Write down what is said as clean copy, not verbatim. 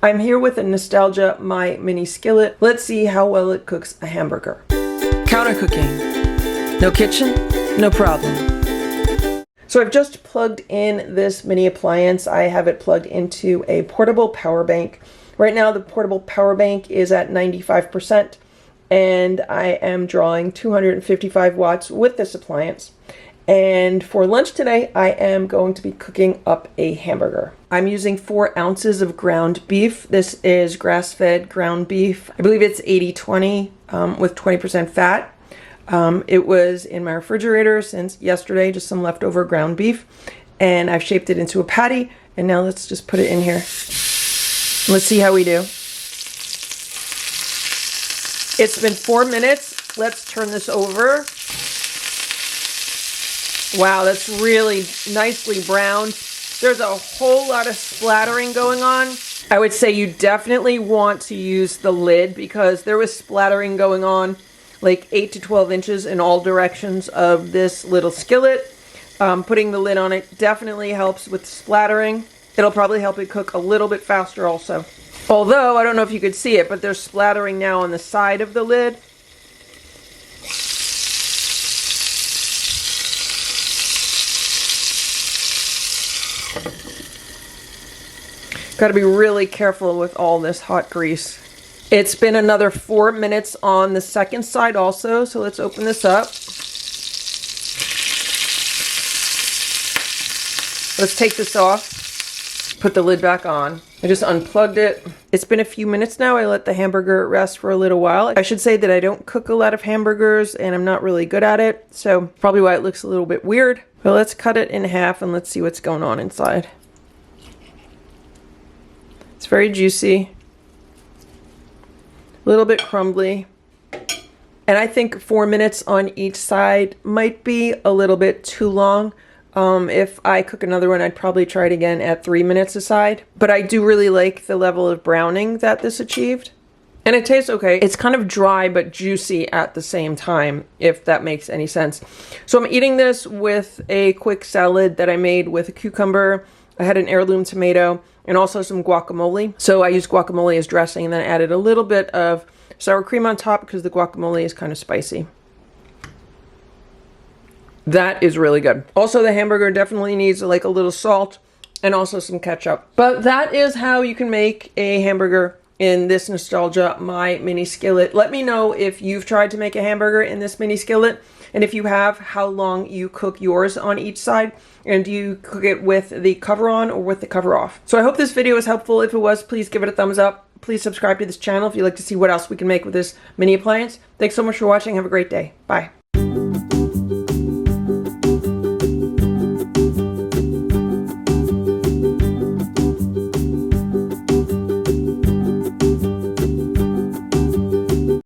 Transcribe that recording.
I'm here with a Nostalgia MyMini Skillet. Let's see how well it cooks a hamburger. Counter cooking. No kitchen, no problem. So I've just plugged in this mini appliance. I have it plugged into a portable power bank. Right now the portable power bank is at 95%, and I am drawing 255 watts with this appliance. And for lunch today, I am going to be cooking up a hamburger. I'm using 4 ounces of ground beef. This is grass-fed ground beef. I believe it's 80-20 with 20% fat. It was in my refrigerator since yesterday, just some leftover ground beef. And I've shaped it into a patty. And now let's just put it in here. Let's see how we do. It's been 4 minutes. Let's turn this over. Wow, that's really nicely browned. There's a whole lot of splattering going on. I would say you definitely want to use the lid because there was splattering going on like 8 to 12 inches in all directions of this little skillet. Putting the lid on it definitely helps with splattering. It'll probably help it cook a little bit faster also. Although, I don't know if you could see it, but there's splattering now on the side of the lid. Got to be really careful with all this hot grease. It's been another 4 minutes on the second side also, so let's open this up. Let's take this off, put the lid back on. I just unplugged it. It's been a few minutes now. I let the hamburger rest for a little while. I should say that I don't cook a lot of hamburgers and I'm not really good at it, so probably why it looks a little bit weird. But let's cut it in half and let's see what's going on inside. It's very juicy, a little bit crumbly, and I think 4 minutes on each side might be a little bit too long. If I cook another one, I'd probably try it again at 3 minutes a side. But I do really like the level of browning that this achieved. And it tastes okay. It's kind of dry but juicy at the same time, if that makes any sense. So I'm eating this with a quick salad that I made with a cucumber. I had an heirloom tomato and also some guacamole. So I used guacamole as dressing and then I added a little bit of sour cream on top because the guacamole is kind of spicy. That is really good. Also, the hamburger definitely needs like a little salt and also some ketchup. But that is how you can make a hamburger in this Nostalgia MyMini Skillet. Let me know if you've tried to make a hamburger in this mini skillet, and if you have, how long you cook yours on each side, and do you cook it with the cover on or with the cover off. So I hope this video was helpful. If it was, please give it a thumbs up. Please subscribe to this channel if you'd like to see what else we can make with this mini appliance. Thanks so much for watching. Have a great day. Bye.